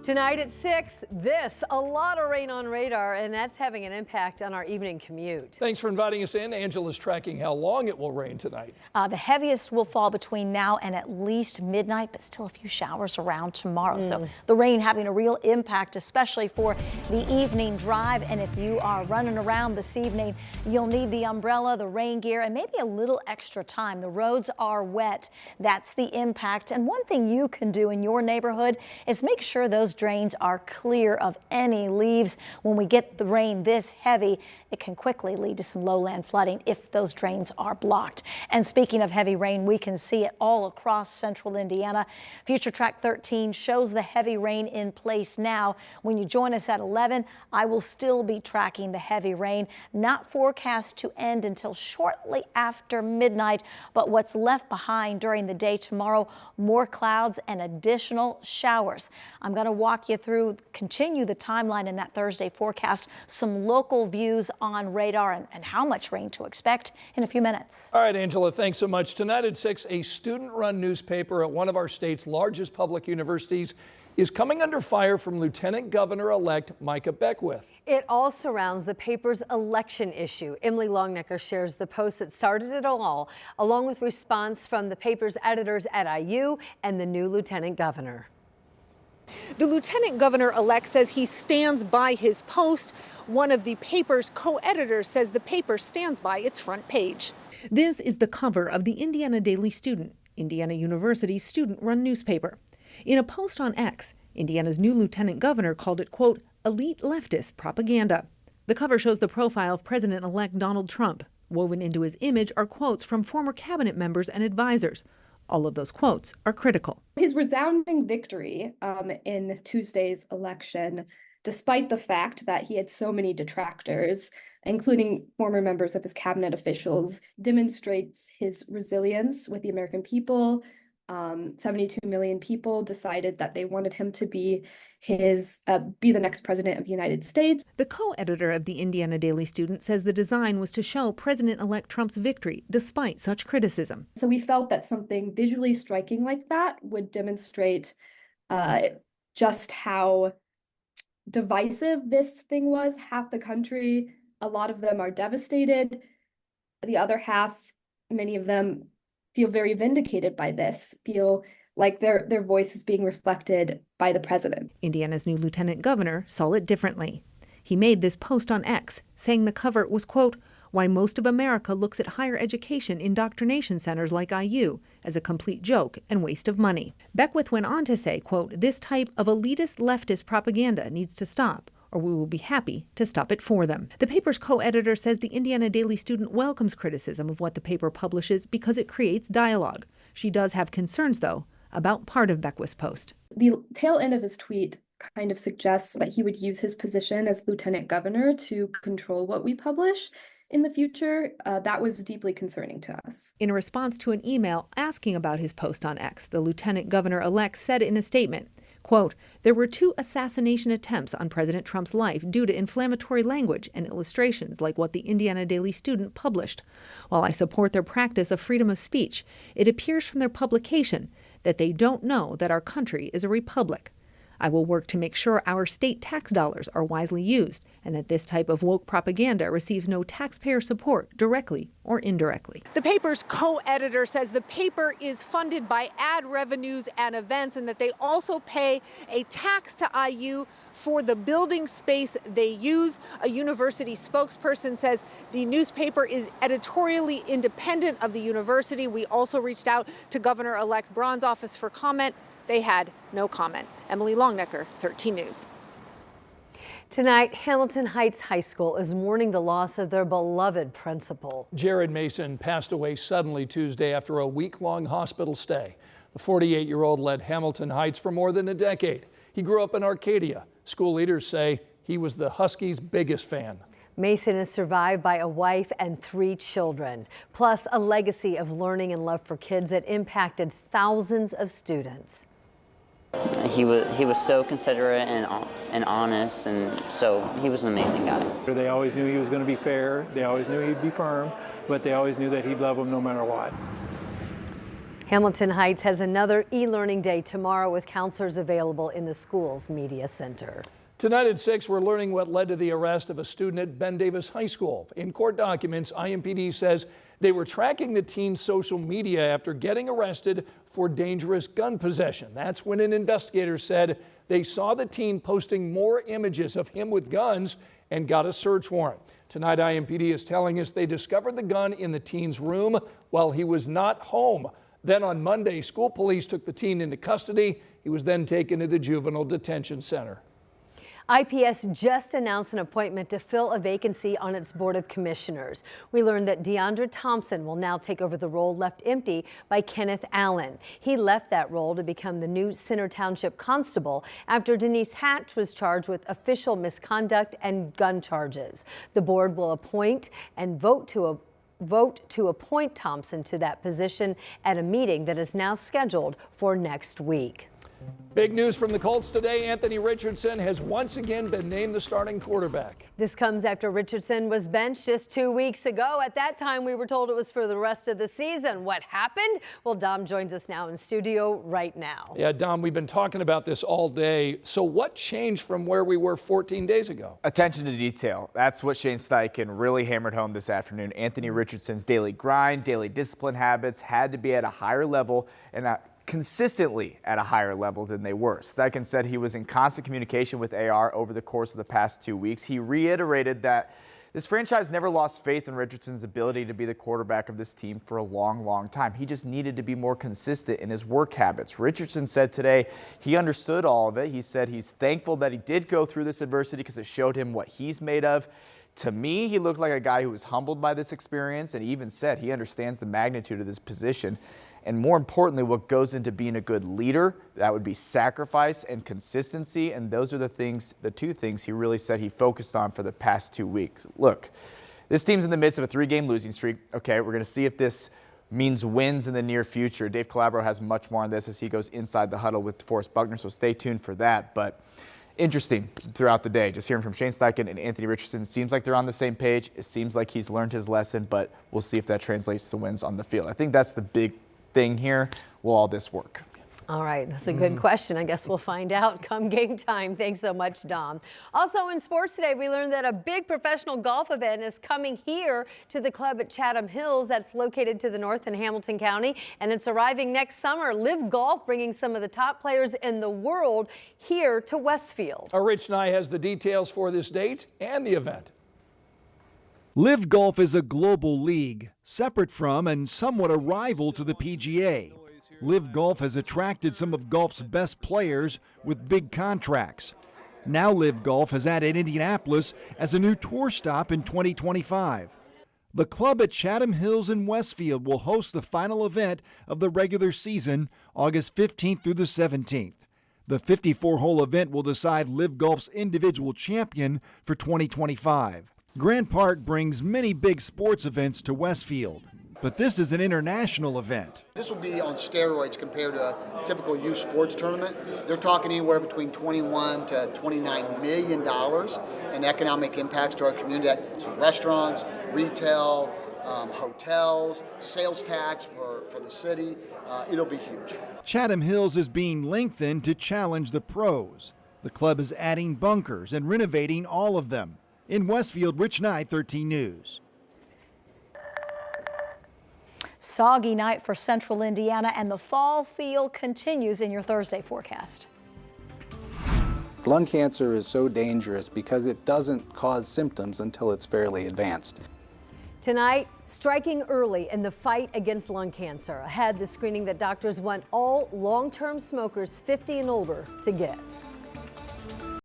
Tonight at 6, a lot of rain on radar, and that's having an impact on our evening commute. Thanks for inviting us in. Angela's tracking how long it will rain tonight. The heaviest will fall between now and at least midnight, but still a few showers around tomorrow. So the rain having a real impact, especially for the evening drive. And if you are running around this evening, you'll need the umbrella, the rain gear, and maybe a little extra time. The roads are wet. That's the impact. And one thing you can do in your neighborhood is make sure those drains are clear of any leaves. When we get the rain this heavy, it can quickly lead to some lowland flooding if those drains are blocked. And speaking of heavy rain, we can see it all across central Indiana. Future Track 13 shows the heavy rain in place now. When you join us at 11, I will still be tracking the heavy rain, not forecast to end until shortly after midnight. But what's left behind during the day tomorrow, more clouds and additional showers. I'm going to walk you through, continue the timeline in that Thursday forecast, some local views on radar and how much rain to expect in a few minutes. All right, Angela, thanks so much. Tonight at 6, a student-run newspaper at one of our state's largest public universities is coming under fire from Lieutenant Governor-elect Micah Beckwith. It all surrounds the paper's election issue. Emily Longnecker shares the post that started it all, along with response from the paper's editors at IU and the new lieutenant governor. The lieutenant governor-elect says he stands by his post. One of the paper's co-editors says the paper stands by its front page. This is the cover of the Indiana Daily Student, Indiana University's student-run newspaper. In a post on X, Indiana's new lieutenant governor called it, quote, elite leftist propaganda. The cover shows the profile of President-elect Donald Trump. Woven into his image are quotes from former cabinet members and advisors. All of those quotes are critical. His resounding victory in Tuesday's election, despite the fact that he had so many detractors, including former members of his cabinet officials, demonstrates his resilience with the American people. 72 million people decided that they wanted him to be the next president of the United States. The co-editor of the Indiana Daily Student says the design was to show President-elect Trump's victory despite such criticism. So we felt that something visually striking like that would demonstrate just how divisive this thing was. Half the country, a lot of them are devastated. The other half, many of them feel very vindicated by this, feel like their voice is being reflected by the president. Indiana's new lieutenant governor saw it differently. He made this post on X, saying the cover was, quote, why most of America looks at higher education indoctrination centers like IU as a complete joke and waste of money. Beckwith went on to say, quote, this type of elitist leftist propaganda needs to stop, or we will be happy to stop it for them. The paper's co-editor says the Indiana Daily Student welcomes criticism of what the paper publishes because it creates dialogue. She does have concerns, though, about part of Beckwith's post. The tail end of his tweet kind of suggests that he would use his position as lieutenant governor to control what we publish in the future. That was deeply concerning to us. In response to an email asking about his post on X, the lieutenant governor-elect said in a statement, quote, there were 2 assassination attempts on President Trump's life due to inflammatory language and illustrations like what the Indiana Daily Student published. While I support their practice of freedom of speech, it appears from their publication that they don't know that our country is a republic. I will work to make sure our state tax dollars are wisely used and that this type of woke propaganda receives no taxpayer support directly or indirectly. The paper's co-editor says the paper is funded by ad revenues and events and that they also pay a tax to IU for the building space they use. A university spokesperson says the newspaper is editorially independent of the university. We also reached out to Governor-elect Braun's office for comment. They had no comment. Emily Longnecker, 13 News. Tonight, Hamilton Heights High School is mourning the loss of their beloved principal. Jared Mason passed away suddenly Tuesday after a week-long hospital stay. The 48-year-old led Hamilton Heights for more than a decade. He grew up in Arcadia. School leaders say he was the Huskies' biggest fan. Mason is survived by a wife and 3 children, plus a legacy of learning and love for kids that impacted thousands of students. He was so considerate and honest, and so he was an amazing guy. They always knew he was going to be fair. They always knew he'd be firm, but they always knew that he'd love them no matter what. Hamilton Heights has another e-learning day tomorrow with counselors available in the school's media center. Tonight at 6, we're learning what led to the arrest of a student at Ben Davis High School. In court documents, IMPD says they were tracking the teen's social media after getting arrested for dangerous gun possession. That's when an investigator said they saw the teen posting more images of him with guns and got a search warrant. Tonight, IMPD is telling us they discovered the gun in the teen's room while he was not home. Then on Monday, school police took the teen into custody. He was then taken to the juvenile detention center. IPS just announced an appointment to fill a vacancy on its Board of Commissioners. We learned that Deandra Thompson will now take over the role left empty by Kenneth Allen. He left that role to become the new Center Township Constable after Denise Hatch was charged with official misconduct and gun charges. The board will appoint and vote to appoint Thompson to that position at a meeting that is now scheduled for next week. Big news from the Colts today. Anthony Richardson has once again been named the starting quarterback. This comes after Richardson was benched just 2 weeks ago. At that time, we were told it was for the rest of the season. What happened? Well, Dom joins us now in studio right now. Yeah, Dom, we've been talking about this all day. So what changed from where we were 14 days ago? Attention to detail. That's what Shane Steichen really hammered home this afternoon. Anthony Richardson's daily grind, daily discipline habits had to be at a higher level and consistently at a higher level than they were. Steichen said he was in constant communication with AR over the course of the past 2 weeks. He reiterated that this franchise never lost faith in Richardson's ability to be the quarterback of this team for a long, long time. He just needed to be more consistent in his work habits. Richardson said today he understood all of it. He said he's thankful that he did go through this adversity because it showed him what he's made of. To me, he looked like a guy who was humbled by this experience, and he even said he understands the magnitude of this position. And more importantly, what goes into being a good leader, that would be sacrifice and consistency. And those are the two things he really said he focused on for the past 2 weeks. Look, this team's in the midst of a 3-game losing streak. Okay, we're going to see if this means wins in the near future. Dave Calabro has much more on this as he goes inside the huddle with DeForest Buckner, so stay tuned for that. But interesting throughout the day, just hearing from Shane Steichen and Anthony Richardson. Seems like they're on the same page. It seems like he's learned his lesson, but we'll see if that translates to wins on the field. I think that's the big thing here. Will all this work? All right, that's a good question. I guess we'll find out come game time. Thanks so much, Dom. Also in sports today, we learned that a big professional golf event is coming here to the club at Chatham Hills. That's located to the north in Hamilton County, and it's arriving next summer. Live Golf bringing some of the top players in the world here to Westfield. Rich Nye has the details for this date and the event. Live Golf is a global league, separate from and somewhat a rival to the PGA. Live Golf has attracted some of golf's best players with big contracts. Now Live Golf has added Indianapolis as a new tour stop in 2025. The club at Chatham Hills in Westfield will host the final event of the regular season, August 15th through the 17th. The 54-hole event will decide Live Golf's individual champion for 2025. Grant Park brings many big sports events to Westfield, but this is an international event. This will be on steroids compared to a typical youth sports tournament. They're talking anywhere between $21 to $29 million in economic impacts to our community. That's restaurants, retail, hotels, sales tax for the city. It'll be huge. Chatham Hills is being lengthened to challenge the pros. The club is adding bunkers and renovating all of them. In Westfield, Rich Nye, 13 News. Soggy night for central Indiana, and the fall feel continues in your Thursday forecast. Lung cancer is so dangerous because it doesn't cause symptoms until it's fairly advanced. Tonight, striking early in the fight against lung cancer. Ahead, the screening that doctors want all long-term smokers 50 and older to get.